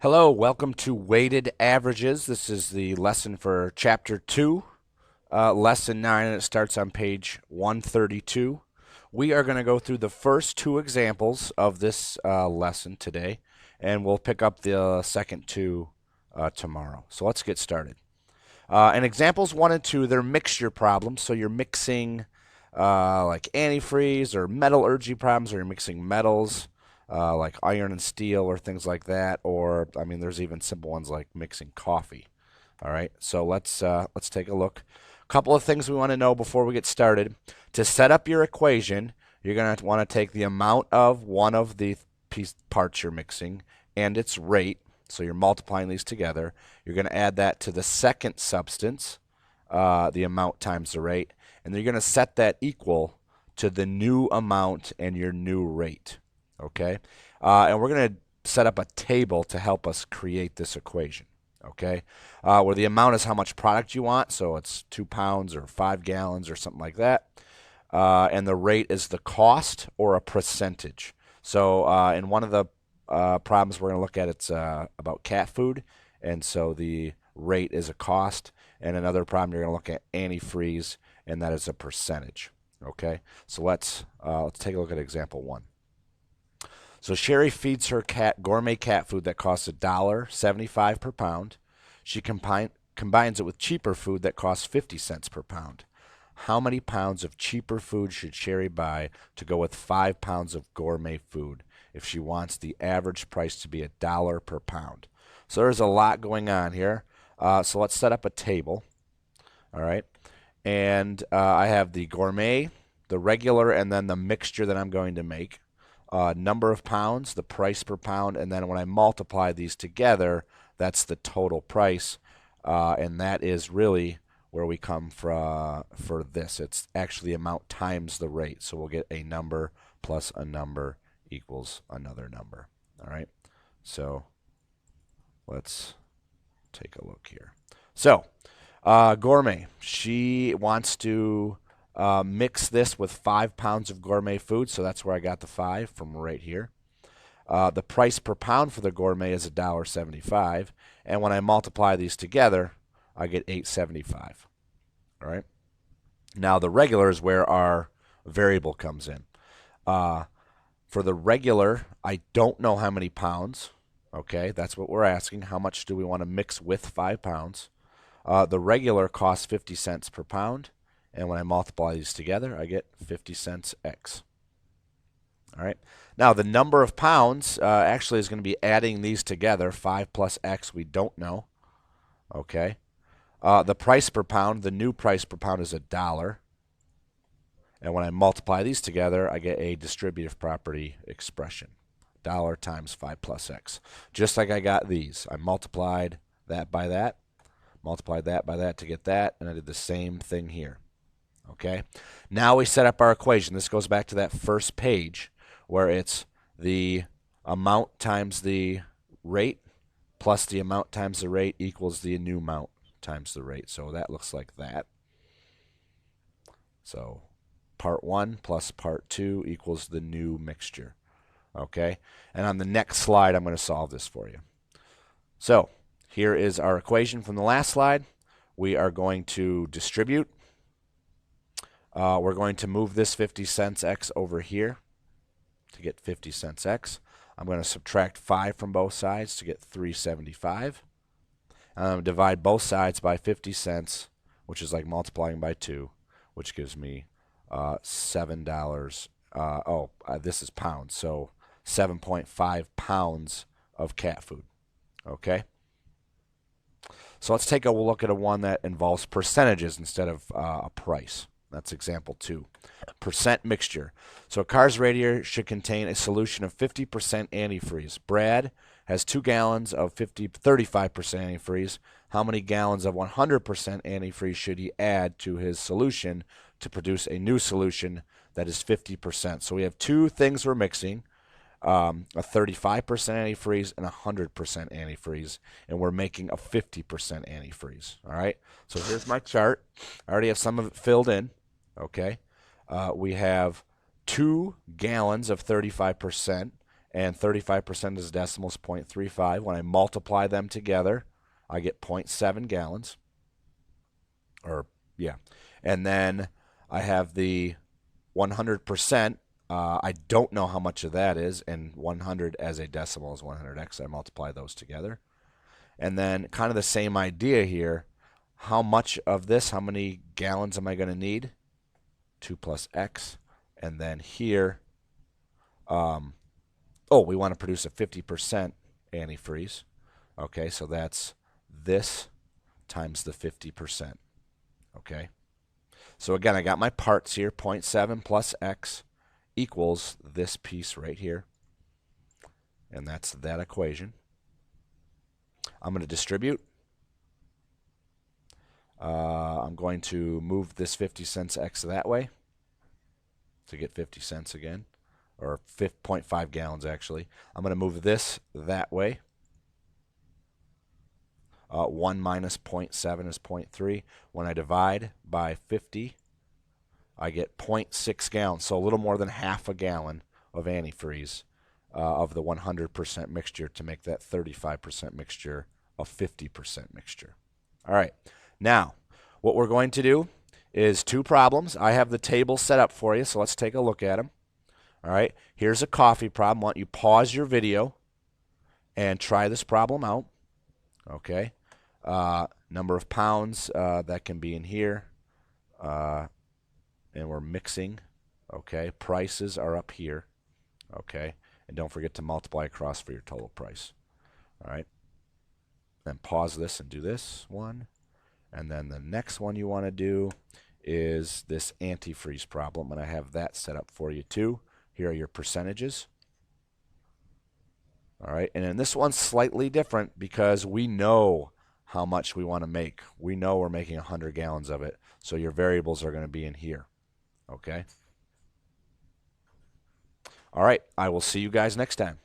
Hello, welcome to Weighted Averages. This is the lesson for Chapter 2, Lesson 9, and it starts on page 132. We are going to go through the first two examples of this lesson today, and we'll pick up the second two tomorrow. So let's get started. And examples 1 and 2, they're mixture problems, so you're mixing like antifreeze or metallurgy problems, or you're mixing metals. Like iron and steel or things like that, or I mean, there's even simple ones like mixing coffee. All right, so let's take a look. A couple of things we want to know before we get started. To set up your equation, you're going to want to take the amount of one of the parts you're mixing and its rate. So you're multiplying these together. You're going to add that to the second substance, the amount times the rate, and you're going to set that equal to the new amount and your new rate. Okay, and we're going to set up a table to help us create this equation. Okay, where the amount is how much product you want, so it's 2 pounds or 5 gallons or something like that, and the rate is the cost or a percentage. So in one of the problems we're going to look at, it's about cat food, and so the rate is a cost. And another problem you're going to look at antifreeze, and that is a percentage. Okay, so let's take a look at example 1. So Sherry feeds her cat gourmet cat food that costs $1.75 per pound. She combines it with cheaper food that costs 50 cents per pound. How many pounds of cheaper food should Sherry buy to go with 5 pounds of gourmet food if she wants the average price to be $1 per pound? So there's a lot going on here. So let's set up a table. All right. And I have the gourmet, the regular, and then the mixture that I'm going to make. Number of pounds, the price per pound, and then when I multiply these together, that's the total price, and that is really where we come for this. It's actually the amount times the rate, so we'll get a number plus a number equals another number. All right, so let's take a look here. So gourmet, she wants to mix this with 5 pounds of gourmet food, so that's where I got the 5 from right here. The price per pound for the gourmet is $1.75, and when I multiply these together, I get $8.75. All right. Now the regular is where our variable comes in. For the regular, I don't know how many pounds. Okay, that's what we're asking. How much do we want to mix with 5 pounds? The regular costs 50 cents per pound. And when I multiply these together, I get 50 cents X. All right. Now, the number of pounds actually is going to be adding these together. 5 plus X, we don't know. Okay. The price per pound, the new price per pound is $1. And when I multiply these together, I get a distributive property expression. $1 times 5 plus X. Just like I got these. I multiplied that by that, multiplied that by that to get that, and I did the same thing here. Okay, now we set up our equation. This goes back to that first page where it's the amount times the rate plus the amount times the rate equals the new amount times the rate. So that looks like that. So part 1 plus part 2 equals the new mixture. Okay, and on the next slide, I'm going to solve this for you. So here is our equation from the last slide. We are going to distribute. We're going to move this 50 cents X over here to get 50 cents X. I'm going to subtract 5 from both sides to get 375. I'm going to divide both sides by 50 cents, which is like multiplying by 2, which gives me $7. This is pounds, so 7.5 pounds of cat food. Okay? So let's take a look at one that involves percentages instead of a price. That's example 2. Percent mixture. So a car's radiator should contain a solution of 50% antifreeze. Brad has 2 gallons of 35% antifreeze. How many gallons of 100% antifreeze should he add to his solution to produce a new solution that is 50%? So we have two things we're mixing. A 35% antifreeze and a 100% antifreeze, and we're making a 50% antifreeze. All right, so here's my chart. I already have some of it filled in. Okay, we have 2 gallons of 35%, and 35% is decimals, 0.35. When I multiply them together, I get 0.7 gallons. Or, yeah. And then I have the 100%. I don't know how much of that is, and 100 as a decimal is 100x. I multiply those together. And then kind of the same idea here. How much of this, how many gallons am I going to need? 2 plus x. And then here, we want to produce a 50% antifreeze. Okay, so that's this times the 50%. Okay. So again, I got my parts here. 0.7 plus x equals this piece right here. And that's that equation. I'm going to distribute. I'm going to move this 50 cents x that way to get 50 cents again, or 0.5 gallons actually. I'm going to move this that way. 1 minus 0.7 is 0.3. When I divide by 50, I get 0.6 gallons, so a little more than half a gallon of antifreeze of the 100% mixture to make that 35% mixture a 50% mixture. All right. Now, what we're going to do is 2 problems. I have the table set up for you, so let's take a look at them. All right. Here's a coffee problem. I want you to pause your video and try this problem out. Okay. Number of pounds that can be in here. And we're mixing. Okay. Prices are up here. Okay. And don't forget to multiply across for your total price. All right. Then pause this and do this one. And then the next one you want to do is this antifreeze problem, and I have that set up for you too. Here are your percentages. All right, and then this one's slightly different because we know how much we want to make. We know we're making 100 gallons of it, so your variables are going to be in here. Okay? All right, I will see you guys next time.